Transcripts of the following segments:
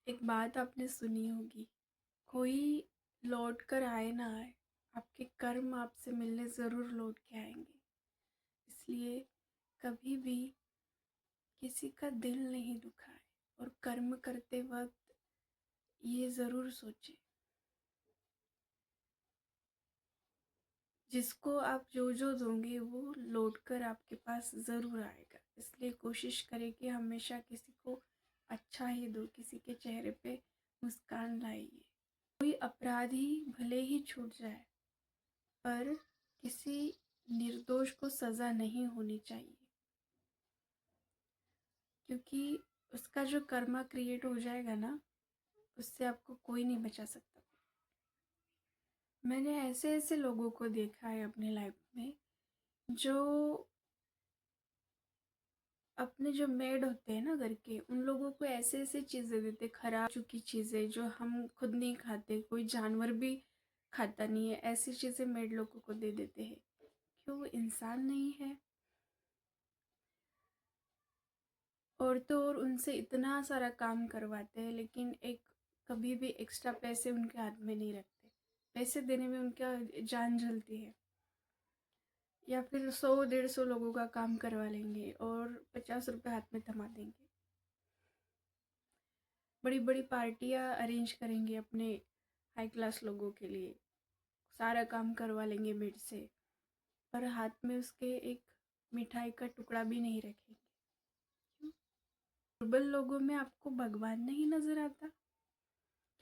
एक बात आपने सुनी होगी, कोई लौट कर आए ना आए, आपके कर्म आपसे मिलने ज़रूर लौट के आएंगे। इसलिए कभी भी किसी का दिल नहीं दुखाए और कर्म करते वक्त ये ज़रूर सोचें, जिसको आप जो जो दोगे वो लौट कर आपके पास ज़रूर आएगा। इसलिए कोशिश करें कि हमेशा किसी को अच्छा ही दो, किसी के चेहरे पे मुस्कान लाइए। कोई अपराधी भले ही छूट जाए, पर किसी निर्दोष को सज़ा नहीं होनी चाहिए, क्योंकि उसका जो कर्मा क्रिएट हो जाएगा ना, उससे आपको कोई नहीं बचा सकता। मैंने ऐसे ऐसे लोगों को देखा है अपने लाइफ में, जो अपने जो मेड होते हैं ना घर के, उन लोगों को ऐसे ऐसे चीज़ें देते, खराब चुकी चीज़ें जो हम खुद नहीं खाते, कोई जानवर भी खाता नहीं है, ऐसी चीज़ें मेड लोगों को दे देते हैं। क्यों? वो इंसान नहीं है? और तो और उनसे इतना सारा काम करवाते हैं, लेकिन एक कभी भी एक्स्ट्रा पैसे उनके हाथ में नहीं रखते। पैसे देने में उनका जान जलती है। या फिर 100-150 लोगों का काम करवा लेंगे और 50 रुपये हाथ में थमा देंगे। बड़ी बड़ी पार्टियां अरेंज करेंगे अपने हाई क्लास लोगों के लिए, सारा काम करवा लेंगे मेड से, पर हाथ में उसके एक मिठाई का टुकड़ा भी नहीं रखेंगे। क्यों? दुर्बल लोगों में आपको भगवान नहीं नजर आता?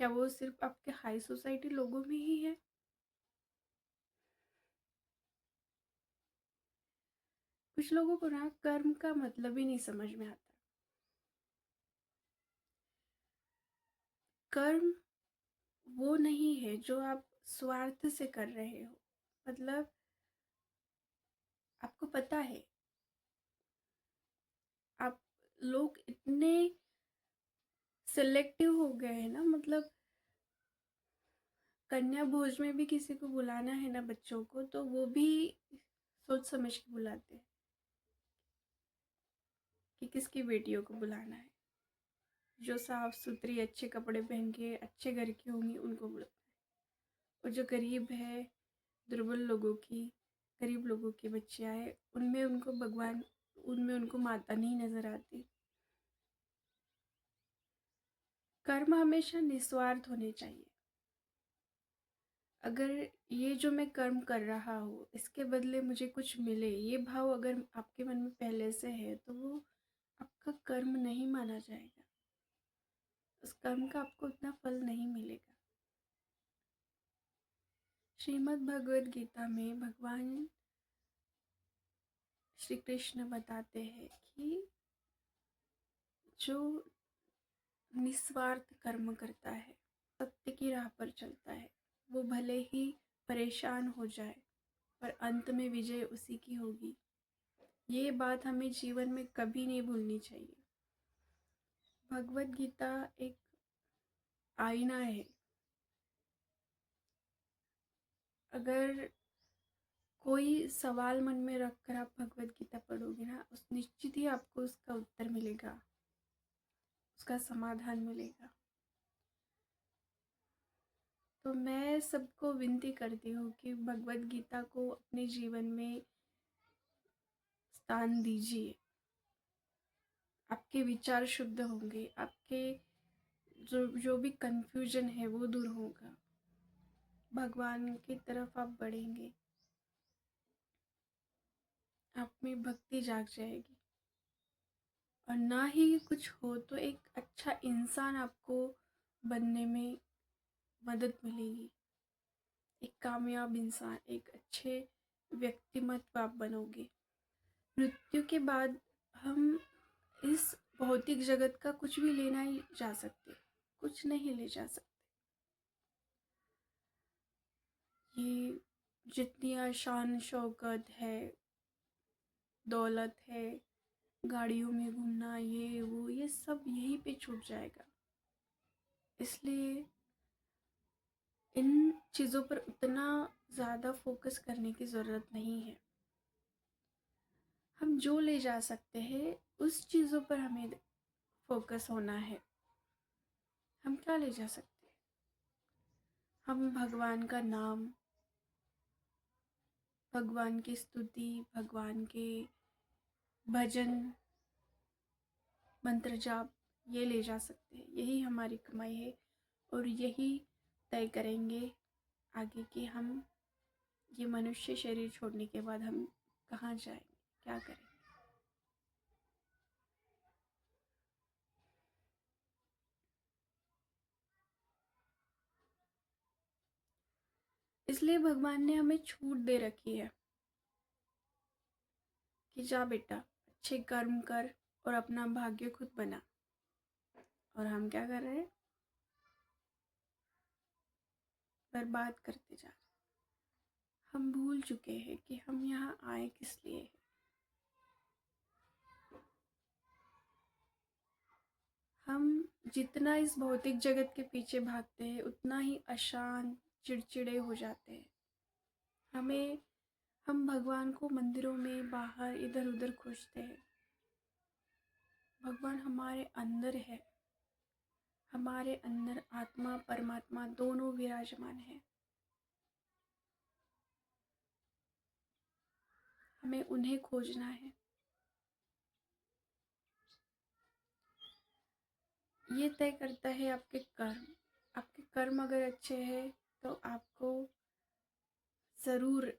क्या वो सिर्फ आपके हाई सोसाइटी लोगों में ही है? कुछ लोगों को ना कर्म का मतलब ही नहीं समझ में आता। कर्म वो नहीं है जो आप स्वार्थ से कर रहे हो। मतलब आपको पता है, आप लोग इतने सिलेक्टिव हो गए हैं ना, मतलब कन्या भोज में भी किसी को बुलाना है ना बच्चों को, तो वो भी सोच समझ के बुलाते हैं कि किसकी बेटियों को बुलाना है। जो साफ सुथरी अच्छे कपड़े पहन के अच्छे घर की होंगी उनको बुलाते हैं, और जो गरीब है, दुर्बल लोगों की, गरीब लोगों की बच्चियाँ हैं, उनमें उनको भगवान, उनमें उनको माता नहीं नजर आती। कर्म हमेशा निस्वार्थ होने चाहिए। अगर ये जो मैं कर्म कर रहा हूँ इसके बदले मुझे कुछ मिले, ये भाव अगर आपके मन में पहले से है, तो वो आपका कर्म नहीं माना जाएगा। उस कर्म का आपको उतना फल नहीं मिलेगा। श्रीमद् भगवद गीता में भगवान श्री कृष्ण बताते हैं कि जो निस्वार्थ कर्म करता है, सत्य की राह पर चलता है, वो भले ही परेशान हो जाए, पर अंत में विजय उसी की होगी। ये बात हमें जीवन में कभी नहीं भूलनी चाहिए। भगवद गीता एक आईना है। अगर कोई सवाल मन में रख कर आप भगवद गीता पढ़ोगे ना, उस निश्चित ही आपको उसका उत्तर मिलेगा, उसका समाधान मिलेगा। तो मैं सबको विनती करती हूँ कि भगवद गीता को अपने जीवन में स्थान दीजिए। आपके विचार शुद्ध होंगे, आपके जो जो भी कंफ्यूजन है वो दूर होगा, भगवान की तरफ आप बढ़ेंगे, आप में भक्ति जाग जाएगी, और ना ही कुछ हो तो एक अच्छा इंसान आपको बनने में मदद मिलेगी। एक कामयाब इंसान, एक अच्छे व्यक्तिमत्व आप बनोगे। मृत्यु के बाद हम इस भौतिक जगत का कुछ भी लेना ही जा सकते, कुछ नहीं ले जा सकते। ये जितनी आशान शौकत है, दौलत है, गाड़ियों में घूमना, ये वो, ये सब यहीं पे छूट जाएगा। इसलिए इन चीज़ों पर उतना ज़्यादा फोकस करने की ज़रूरत नहीं है। हम जो ले जा सकते हैं उस चीज़ों पर हमें फोकस होना है। हम क्या ले जा सकते हैं? हम भगवान का नाम, भगवान की स्तुति, भगवान के भजन, मंत्र जाप, ये ले जा सकते हैं। यही हमारी कमाई है और यही तय करेंगे आगे कि हम ये मनुष्य शरीर छोड़ने के बाद हम कहाँ जाएंगे, क्या करेंगे। इसलिए भगवान ने हमें छूट दे रखी है कि जा बेटा, अच्छे कर्म कर और अपना भाग्य खुद बना। और हम क्या कर रहे हैं? बर्बाद करते जा रहे हैं। हम भूल चुके हैं कि हम यहाँ आए किस लिए हैं। हम जितना इस भौतिक जगत के पीछे भागते हैं उतना ही अशांत, चिड़चिड़े हो जाते हैं। हमें हम भगवान को मंदिरों में बाहर इधर उधर खोजते हैं। भगवान हमारे अंदर है। हमारे अंदर आत्मा परमात्मा दोनों विराजमान है। हमें उन्हें खोजना है। ये तय करता है आपके कर्म। आपके कर्म अगर अच्छे हैं तो आपको ज़रूर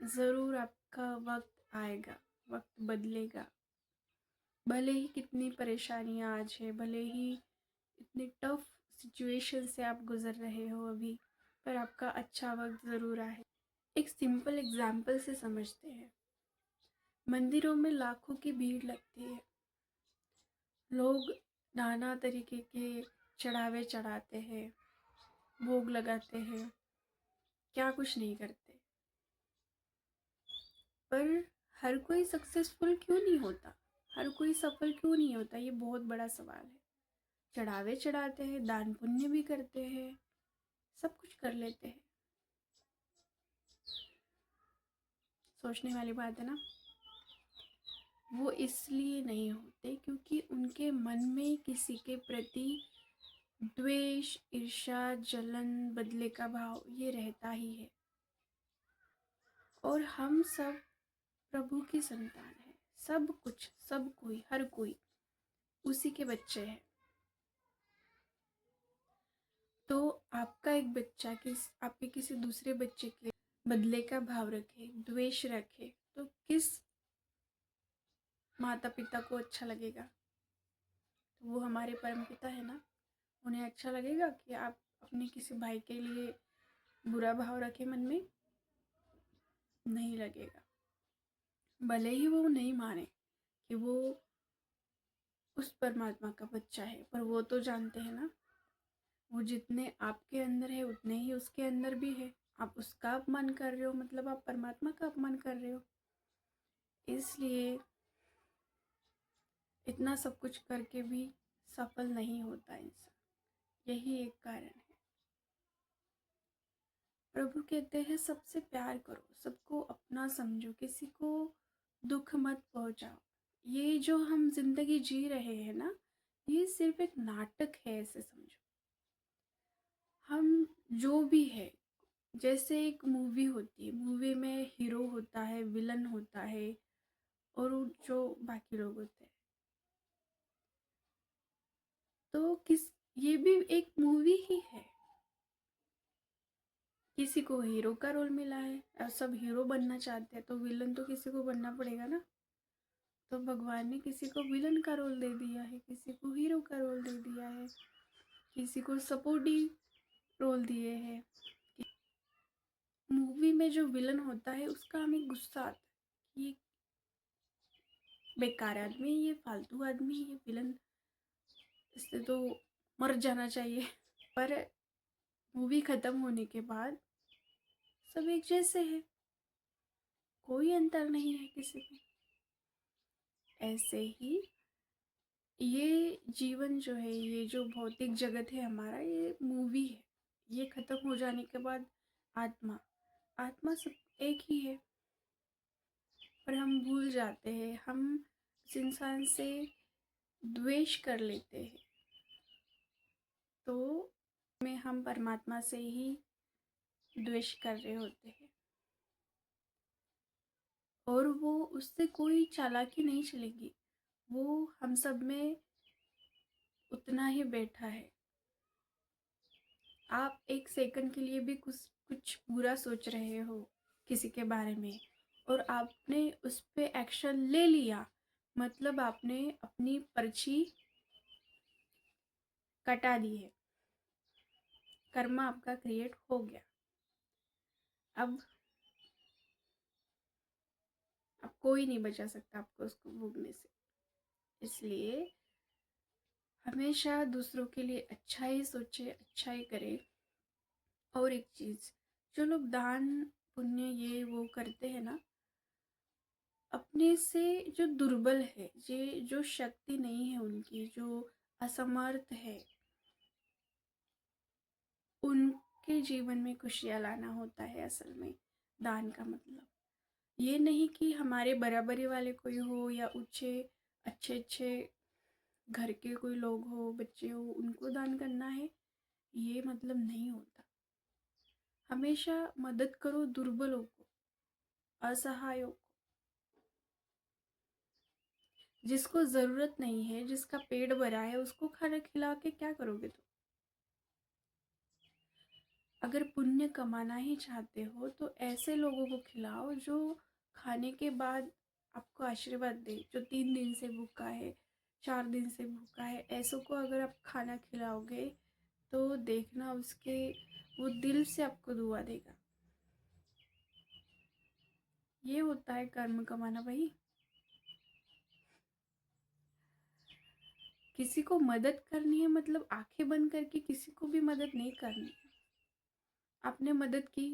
ज़रूर आपका वक्त आएगा, वक्त बदलेगा। भले ही कितनी परेशानियाँ आज है, भले ही इतनी टफ सिचुएशन से आप गुज़र रहे हो अभी, पर आपका अच्छा वक्त ज़रूर आए। एक सिंपल एग्जाम्पल से समझते हैं। मंदिरों में लाखों की भीड़ लगती है। लोग नाना तरीके के चढ़ावे चढ़ाते हैं, भोग लगाते हैं, क्या कुछ नहीं करते। पर हर कोई सक्सेसफुल क्यों नहीं होता? हर कोई सफल क्यों नहीं होता? ये बहुत बड़ा सवाल है। चढ़ावे चढ़ाते हैं, दान पुण्य भी करते हैं, सब कुछ कर लेते हैं। सोचने वाली बात है ना। वो इसलिए नहीं होते क्योंकि उनके मन में किसी के प्रति द्वेष, ईर्ष्या, जलन, बदले का भाव ये रहता ही है। और हम सब प्रभु की संतान है। सब कुछ, सब कोई, हर कोई उसी के बच्चे हैं। तो आपका एक बच्चा आपके किसी दूसरे बच्चे के बदले का भाव रखे, द्वेष रखे, तो किस माता पिता को अच्छा लगेगा? तो वो हमारे परम पिता है ना। उन्हें अच्छा लगेगा कि आप अपने किसी भाई के लिए बुरा भाव रखें मन में? नहीं लगेगा। भले ही वो नहीं माने कि वो उस परमात्मा का बच्चा है, पर वो तो जानते हैं ना। वो जितने आपके अंदर है उतने ही उसके अंदर भी है। आप उसका अपमान कर रहे हो मतलब आप परमात्मा का अपमान कर रहे हो। इसलिए इतना सब कुछ करके भी सफल नहीं होता इंसान। यही एक कारण है। प्रभु कहते हैं सबसे प्यार करो, सबको अपना समझो, किसी को दुख मत पहुंचाओ। ये जो हम जिंदगी जी रहे हैं ना, ये सिर्फ एक नाटक है, ऐसे समझो। हम जो भी है, जैसे एक मूवी होती है, मूवी में हीरो होता है, विलन होता है और जो बाकी लोग होते हैं। तो ये भी एक मूवी ही है। किसी को हीरो का रोल मिला है और सब हीरो बनना चाहते हैं, तो विलन तो किसी को बनना पड़ेगा ना। तो भगवान ने किसी को विलन का रोल दे दिया है, किसी को हीरो का रोल दे दिया है, किसी को सपोर्टिंग रोल दिए हैं। मूवी में जो विलन होता है उसका हमें गुस्सा आता है कि ये बेकार आदमी है, ये फालतू आदमी है, ये विलन, इससे तो मर जाना चाहिए। पर मूवी खत्म होने के बाद सब एक जैसे हैं, कोई अंतर नहीं है किसी में। ऐसे ही ये जीवन जो है, ये जो भौतिक जगत है हमारा, ये मूवी है। ये खत्म हो जाने के बाद आत्मा आत्मा सब एक ही है। पर हम भूल जाते हैं, हम उस इंसान से द्वेष कर लेते हैं। तो में हम परमात्मा से ही द्वेष कर रहे होते हैं, और वो उससे कोई चालाकी नहीं चलेगी। वो हम सब में उतना ही बैठा है। आप एक सेकंड के लिए भी कुछ कुछ बुरा सोच रहे हो किसी के बारे में, और आपने उस पे एक्शन ले लिया, मतलब आपने अपनी पर्ची कटा दी है। कर्म आपका क्रिएट हो गया। अब कोई नहीं बचा सकता आपको उसको भोगने से। इसलिए हमेशा दूसरों के लिए अच्छा ही सोचे, अच्छा ही करे। और एक चीज़, जो लोग दान पुण्य ये वो करते हैं ना, अपने से जो दुर्बल है, ये जो शक्ति नहीं है उनकी, जो असमर्थ है, उनके जीवन में खुशियाँ लाना होता है असल में दान का मतलब। ये नहीं कि हमारे बराबरी वाले कोई हो या ऊंचे अच्छे अच्छे घर के कोई लोग हो, बच्चे हो, उनको दान करना है, ये मतलब नहीं होता। हमेशा मदद करो दुर्बलों को, असहायों को, जिसको ज़रूरत नहीं है, जिसका पेट भरा है, उसको खाना खिला के क्या करोगे तुम? अगर पुण्य कमाना ही चाहते हो तो ऐसे लोगों को खिलाओ जो खाने के बाद आपको आशीर्वाद दे, जो 3 दिन से भूखा है, 4 दिन से भूखा है। ऐसों को अगर आप खाना खिलाओगे तो देखना उसके वो दिल से आपको दुआ देगा। ये होता है कर्म कमाना भाई। किसी को मदद करनी है मतलब आंखें बंद करके किसी को भी मदद नहीं करनी है। आपने मदद की,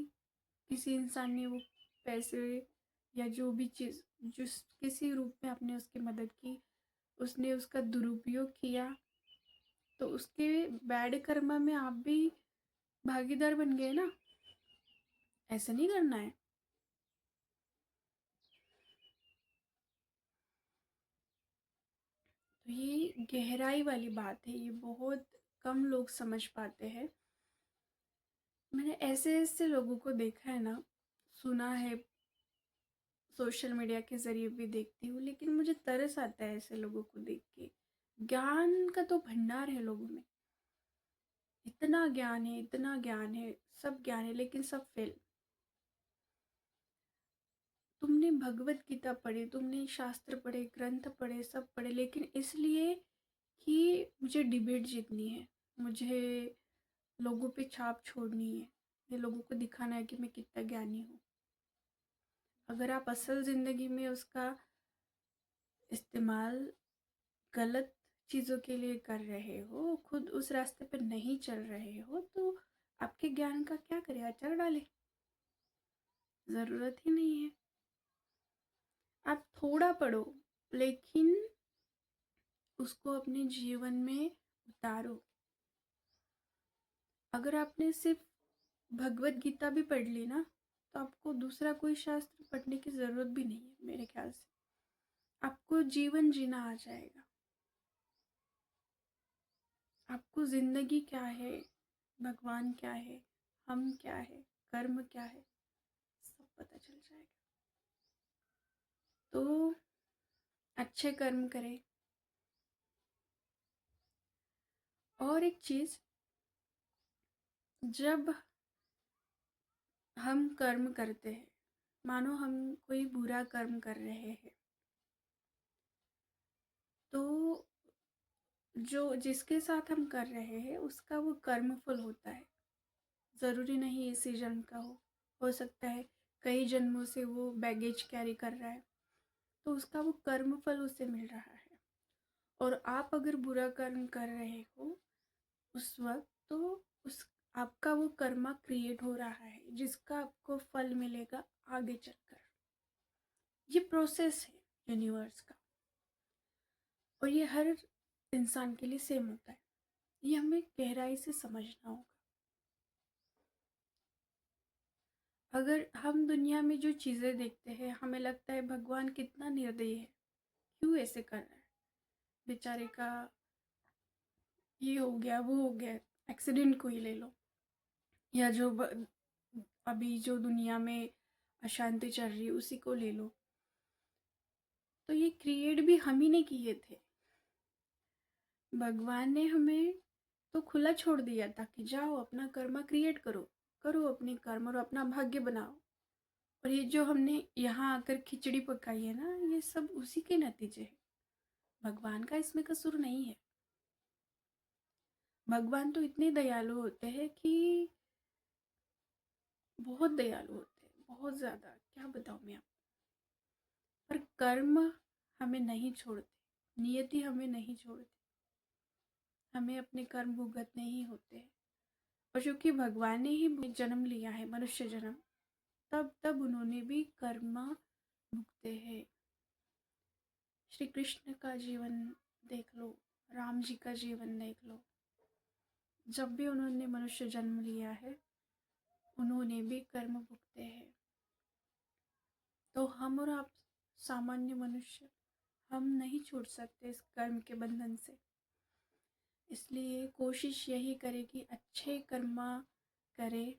किसी इंसान ने वो पैसे या जो भी चीज़, जिस किसी रूप में आपने उसकी मदद की, उसने उसका दुरुपयोग किया, तो उसके बैड कर्मा में आप भी भागीदार बन गए ना। ऐसा नहीं करना है। तो ये गहराई वाली बात है, ये बहुत कम लोग समझ पाते हैं। मैंने ऐसे ऐसे लोगों को देखा है ना, सुना है, सोशल मीडिया के ज़रिए भी देखती हूँ, लेकिन मुझे तरस आता है ऐसे लोगों को देख के। ज्ञान का तो भंडार है लोगों में, इतना ज्ञान है, इतना ज्ञान है, सब ज्ञान है, लेकिन सब फेल। तुमने भगवत गीता पढ़ी, तुमने शास्त्र पढ़े, ग्रंथ पढ़े, सब पढ़े, लेकिन इसलिए कि मुझे डिबेट जीतनी है, मुझे लोगों पे छाप छोड़नी है, ये लोगों को दिखाना है कि मैं कितना ज्ञानी हूँ। अगर आप असल ज़िंदगी में उसका इस्तेमाल गलत चीज़ों के लिए कर रहे हो, खुद उस रास्ते पर नहीं चल रहे हो, तो आपके ज्ञान का क्या करे, अचार डाले, ज़रूरत ही नहीं है। आप थोड़ा पढ़ो, लेकिन उसको अपने जीवन में उतारो। अगर आपने सिर्फ भगवत गीता भी पढ़ ली ना, तो आपको दूसरा कोई शास्त्र पढ़ने की ज़रूरत भी नहीं है मेरे ख्याल से। आपको जीवन जीना आ जाएगा। आपको ज़िंदगी क्या है, भगवान क्या है, हम क्या है, कर्म क्या है, सब पता चल जाएगा। तो अच्छे कर्म करें। और एक चीज़, जब हम कर्म करते हैं, मानो हम कोई बुरा कर्म कर रहे हैं, तो जो जिसके साथ हम कर रहे हैं उसका वो कर्म फल होता है। ज़रूरी नहीं इसी जन्म का हो सकता है कई जन्मों से वो बैगेज कैरी कर रहा है, तो उसका वो कर्म फल उसे मिल रहा है। और आप अगर बुरा कर्म कर रहे हो उस वक्त, तो उस आपका वो कर्मा क्रिएट हो रहा है जिसका आपको फल मिलेगा आगे चलकर। ये प्रोसेस है यूनिवर्स का, और ये हर इंसान के लिए सेम होता है। ये हमें गहराई से समझना होगा। अगर हम दुनिया में जो चीज़ें देखते हैं, हमें लगता है भगवान कितना निर्दयी है, क्यों ऐसे कर रहा है, बेचारे का ये हो गया वो हो गया, एक्सीडेंट को ही ले लो, या अभी जो दुनिया में अशांति चल रही है उसी को ले लो। तो ये क्रिएट भी हम ही ने किए थे। भगवान ने हमें तो खुला छोड़ दिया था कि जाओ अपना कर्मा क्रिएट करो, करो अपने कर्म और अपना भाग्य बनाओ। और ये जो हमने यहाँ आकर खिचड़ी पकाई है ना, ये सब उसी के नतीजे हैं। भगवान का इसमें कसूर नहीं है। भगवान तो इतने दयालु होते हैं कि बहुत दयालु होते हैं, बहुत ज़्यादा, क्या बताऊँ मैं आपको। पर कर्म हमें नहीं छोड़ते, नियति हमें नहीं छोड़ती, हमें अपने कर्म भुगतने ही होते हैं। और चूंकि भगवान ने ही जन्म लिया है, मनुष्य जन्म, तब तब उन्होंने भी कर्म भुगते हैं। श्री कृष्ण का जीवन देख लो, राम जी का जीवन देख लो, जब भी उन्होंने मनुष्य जन्म लिया है उन्होंने भी कर्म भुगते हैं। तो हम और आप सामान्य मनुष्य, हम नहीं छूट सकते इस कर्म के बंधन से। इसलिए कोशिश यही करें कि अच्छे कर्म करें,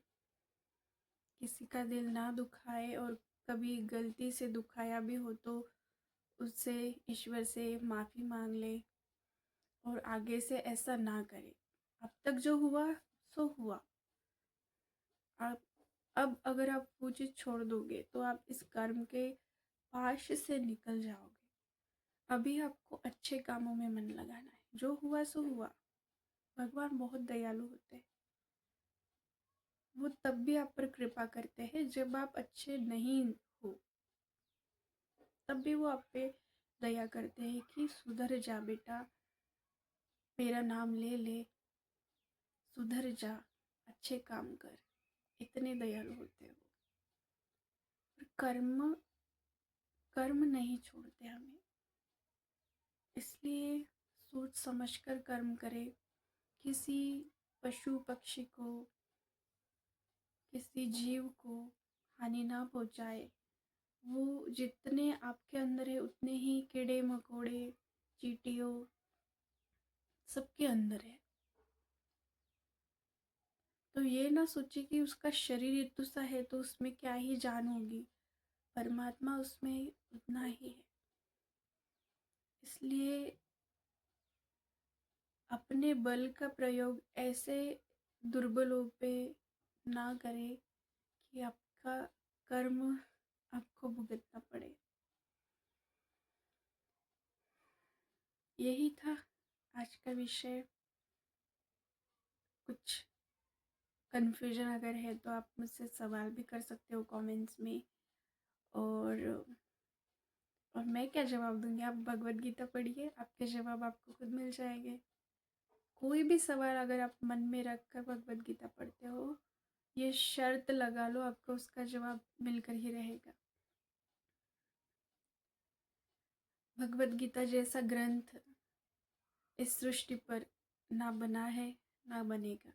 किसी का दिल ना दुखाए, और कभी गलती से दुखाया भी हो तो उससे ईश्वर से माफ़ी मांग ले और आगे से ऐसा ना करे। अब तक जो हुआ सो हुआ। आप अब अगर आप वो चीज़ छोड़ दोगे तो आप इस कर्म के पाश से निकल जाओगे। अभी आपको अच्छे कामों में मन लगाना है। जो हुआ सो हुआ। भगवान बहुत दयालु होते हैं। वो तब भी आप पर कृपा करते हैं जब आप अच्छे नहीं हो, तब भी वो आप पे दया करते हैं कि सुधर जा बेटा, मेरा नाम ले ले, सुधर जा, अच्छे काम कर। इतने दयालु होते हैं वो। और कर्म कर्म नहीं छोड़ते हमें। इसलिए सोच समझकर कर्म करें। किसी पशु पक्षी को, किसी जीव को हानि ना पहुंचाए। वो जितने आपके अंदर है उतने ही कीड़े मकोड़े, चींटियों, सबके अंदर है। तो ये ना सोचे कि उसका शरीर इतना सा है तो उसमें क्या ही जान होगी। परमात्मा उसमें उतना ही है। इसलिए अपने बल का प्रयोग ऐसे दुर्बलों पे ना करें कि आपका कर्म आपको भुगतना पड़े। यही था आज का विषय। कुछ कन्फ्यूजन अगर है तो आप मुझसे सवाल भी कर सकते हो कमेंट्स में। और मैं क्या जवाब दूंगी, आप भगवत गीता पढ़िए, आपके जवाब आपको खुद मिल जाएंगे। कोई भी सवाल अगर आप मन में रख कर भगवत गीता पढ़ते हो, ये शर्त लगा लो आपको उसका जवाब मिलकर ही रहेगा। भगवत गीता जैसा ग्रंथ इस सृष्टि पर ना बना है, ना बनेगा।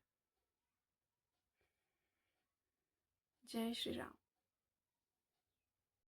जय श्री राम।